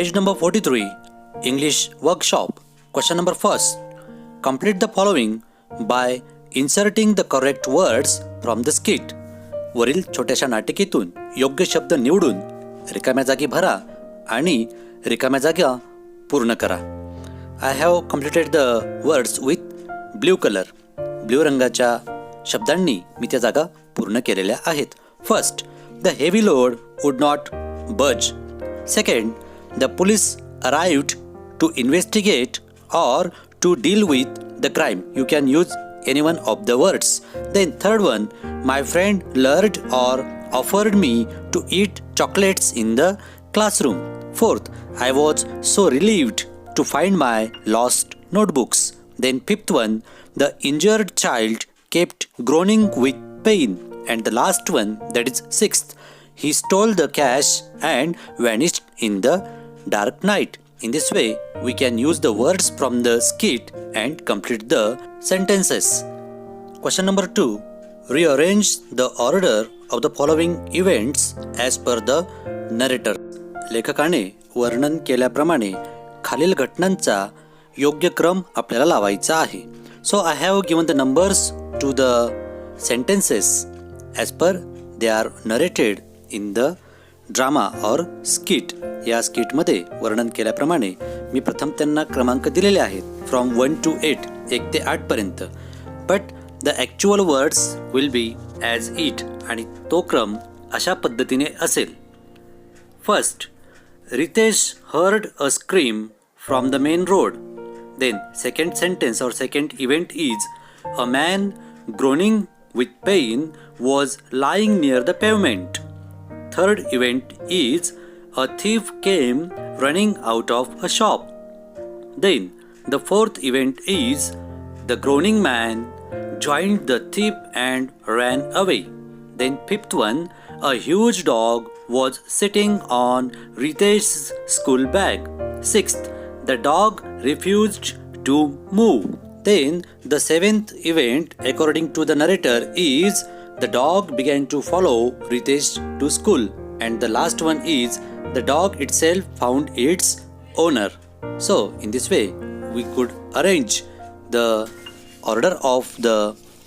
Page number 43, English workshop. Question number first. Complete the following by inserting the correct words from the skit. वरील छोट्याशा नाटिकेतून योग्य शब्द निवडून रिकाम्या जागी भरा आणि रिकाम्या जागा पूर्ण करा. I have completed the words with blue colour. Blue रंगाच्या शब्दांनी मी त्या जागा पूर्ण केलेल्या आहेत. First, the heavy load would not budge. Second, the police arrived to investigate or to deal with the crime. You can use any one of the words. Then third one, my friend lured or offered me to eat chocolates in the classroom. Fourth, I was so relieved to find my lost notebooks. Then fifth one, the injured child kept groaning with pain. And the last one, that is sixth, he stole the cash and vanished in the dark night. In this way, we can use the words from the skit and complete the sentences. Question number 2. Rearrange the order of the following events as per the narrator. लेखकाने वर्णन केल्याप्रमाणे खालील घटनांचा योग्य क्रम आपल्याला लावायचा आहे. So I have given the numbers to the sentences as per they are narrated in the drama और स्किट. या स्किटमध्ये वर्णन केल्याप्रमाणे मी प्रथम त्यांना क्रमांक दिलेले आहेत फ्रॉम 1 to 8, 1 ते 8 पर्यंत. But the actual words will be as it, आणि तो क्रम अशा पद्धतीने असेल. First, Ritesh heard a scream from the main road. Then second sentence और second event is a man groaning with pain was lying near the pavement. Third event is a thief came running out of a shop. Then the fourth event is the groaning man joined the thief and ran away. Then fifth one, a huge dog was sitting on Ritesh's school bag. Sixth, the dog refused to move. Then the seventh event, according to the narrator, is the dog began to follow Ritesh to school, and the last one is the dog itself found its owner. So in this way we could arrange the order of the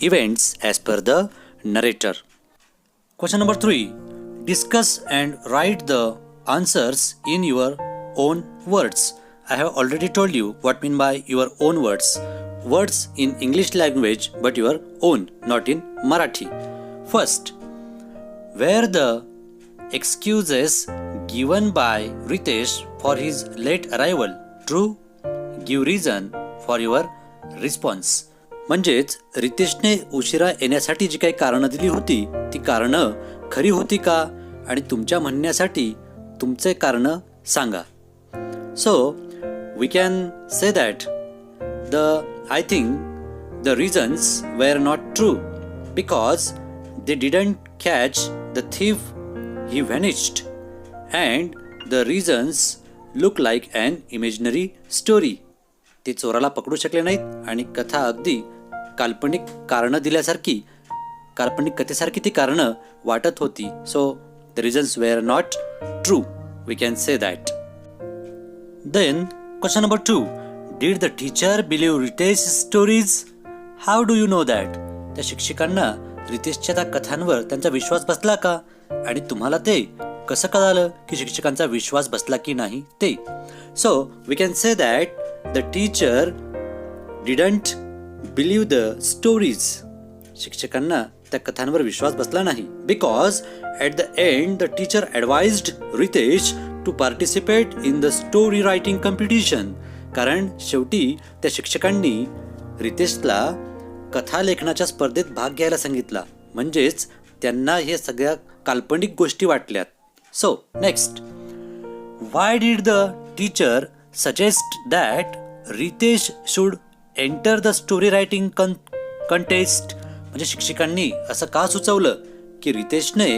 events as per the narrator. Question number 3. Discuss and write the answers in your own words. I have already told you what mean by your own words. Words in English language but your own, not in Marathi. First, were the excuses given by Ritesh for his late arrival true? Give reason for your response. म्हणजेच रितेशने उशिरा येण्यासाठी जी काही कारणं दिली होती ती कारणं खरी होती का, आणि तुमच्या म्हणण्यासाठी तुमचे कारणं सांगा. So we can say that I think the reasons were not true because they didn't catch the thief, he vanished, and the reasons look like an imaginary story. ते चोराला पकडू शकले नाहीत आणि कथा अगदी काल्पनिक कारणं दिल्यासारखी, काल्पनिक कथेसारखी ती कारणं वाटत होती. So the reasons were not true, we can say that. Then question number 2. Did the teacher believe Ritesh's stories? How do you know that? त्या शिक्षकांना रितेशच्या त्या कथांवर त्यांचा विश्वास बसला का, आणि तुम्हाला ते कसं कळालं की शिक्षकांचा विश्वास बसला की नाही ते. So we can say that the teacher didn't believe the stories. शिक्षकांना त्या कथांवर विश्वास बसला नाही because at the end the teacher advised Ritesh to participate in the story writing competition. कारण शेवटी त्या शिक्षकांनी रितेशला कथा लेखनाच्या स्पर्धेत भाग घ्यायला सांगितला, म्हणजेच त्यांना हे सगळ्या काल्पनिक गोष्टी वाटल्यात. So next, why did the teacher suggest that Ritesh should enter the story writing contest. म्हणजे शिक्षकांनी असं का सुचवलं की रितेशने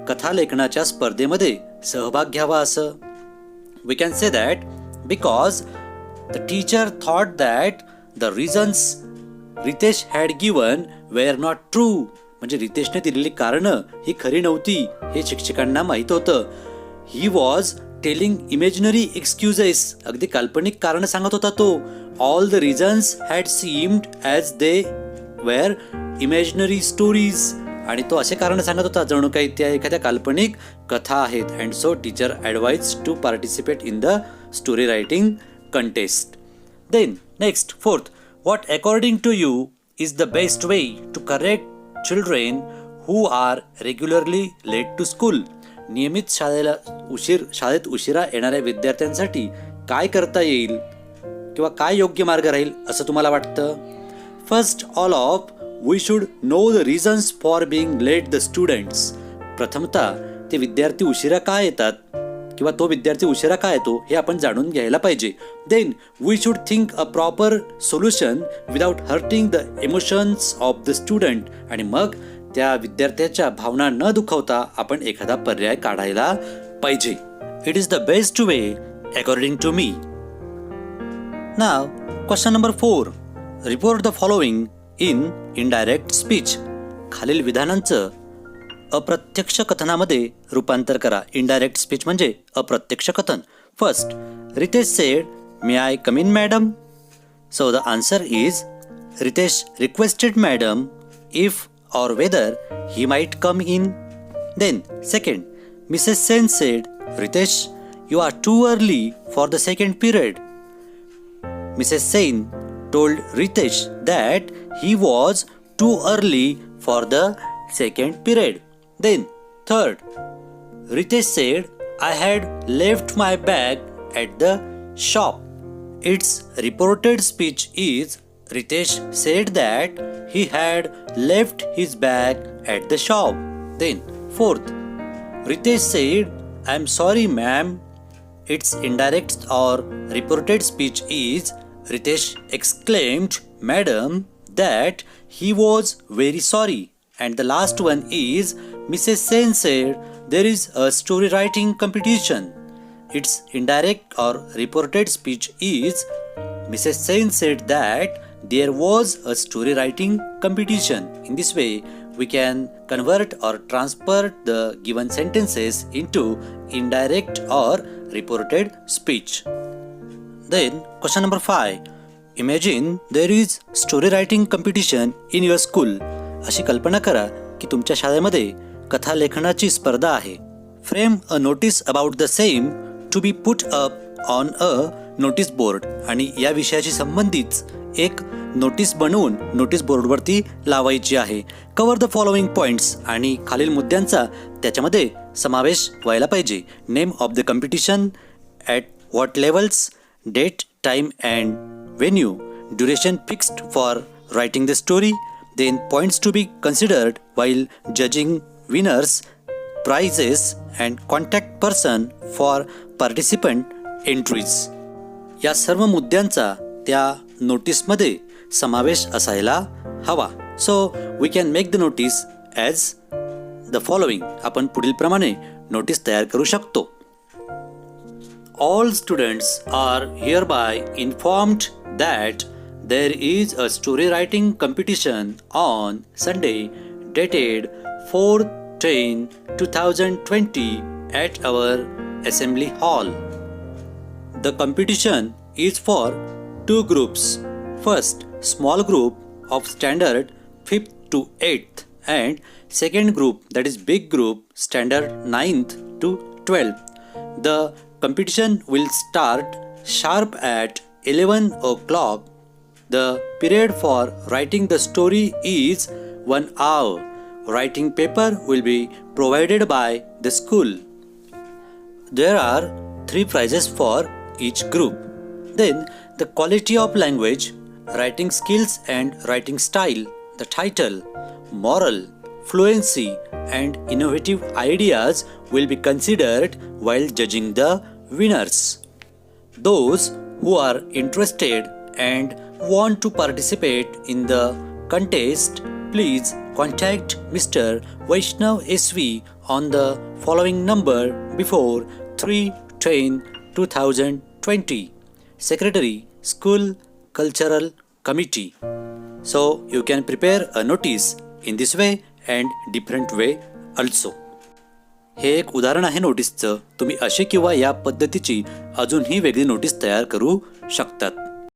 कथा लेखनाच्या स्पर्धेमध्ये सहभाग घ्यावा असं. We can say that because the teacher thought that the reasons Ritesh had given were not true. म्हणजे रितेशने दिलेली कारणं ही खरी नव्हती हे शिक्षकांना माहीत होतं. He was telling imaginary excuses, अगदी काल्पनिक कारण सांगत होता तो. All the reasons had seemed as they were imaginary stories, आणि तो असे कारण सांगत होता जणू काही त्या एखाद्या काल्पनिक कथा आहेत. And so teacher advise to participate in the story writing contest. Then next fourth, what according to you is the best way to correct children who are regularly late to school. नियमित शाळेत उशिरा येणाऱ्या विद्यार्थ्यांसाठी काय करता येईल किंवा काय योग्य मार्ग राहील असं तुम्हाला वाटतं? First all of we should know the reasons for being late the students. प्रथमतः ते विद्यार्थी उशिरा का येतात किंवा तो विद्यार्थी उशिरा का येतो हे आपण जाणून घ्यायला पाहिजे. Then we should think a proper solution without hurting the emotions of the student. आणि मग त्या विद्यार्थ्याच्या भावना न दुखावता आपण एखादा पर्याय काढायला पाहिजे. It is the best way according to me. Now question number 4, report the following in indirect speech. खालील विधानांचं अप्रत्यक्ष कथनामध्ये रूपांतर करा. इनडायरेक्ट स्पीच म्हणजे अप्रत्यक्ष कथन. First, Ritesh said, may I come in madam. So the answer is Ritesh requested madam if or whether he might come in. Then second, Mrs. Sen said, Ritesh, you are too early for the second period. Mrs. Sen told Ritesh that he was too early for the second period. Then third, Ritesh said, I had left my bag at the shop. Its reported speech is Ritesh said that he had left his bag at the shop. Then fourth, Ritesh said, I am sorry ma'am. Its indirect or reported speech is Ritesh exclaimed madam that he was very sorry. And the last one is Mrs. Sen said there is a story writing competition. Its indirect or reported speech is Mrs. Sen said that there was a story writing competition. In this way, we can convert or transfer the given sentences into indirect or reported speech. Then, question number 5. Imagine there is story writing competition in your school. अशी कल्पना करा की तुमच्या शाळेमध्ये कथा लेखनाची स्पर्धा आहे. Frame a notice about the same to be put up on a notice board. आणि या विषयाशी संबंधित एक नोटीस बनवून नोटीस बोर्डवरती लावायची आहे. कव्हर द फॉलोइंग पॉइंट्स, आणि खालील मुद्द्यांचा त्याच्यामध्ये समावेश व्हायला पाहिजे. Name of the competition, at what levels, date, time and venue, duration fixed for writing the story. Then points to be considered while judging winners, prizes and contact person for participant entries. या सर्व मुद्द्यांचा त्या नोटीसमध्ये समावेश असायला हवा. So we can make the notice as the following. आपण पुढील प्रमाणे नोटीस तयार करू शकतो. All students are hereby informed that there is a story writing competition on Sunday dated 4/10/2020 at our assembly hall. The competition is for two groups. First, small group of standard 5th to 8th, and second group, that is big group, standard 9th to 12th. The competition will start sharp at 11 o'clock. The period for writing the story is 1 hour. Writing paper will be provided by the school. There are 3 prizes for each group. Then the quality of language, writing skills and writing style, the title, moral, fluency and innovative ideas will be considered while judging the winners. Those who are interested and want to participate in the contest, please contact Mr. Vaishnav SV on the following number before 3/10/2020. Secretary, School Cultural Committee. So you can prepare a notice in this way and different way also. हे एक उदाहरण आहे नोटीसचं. तुम्ही अशी किंवा या पद्धतीची अजूनही वेगळी नोटीस तयार करू शकतात.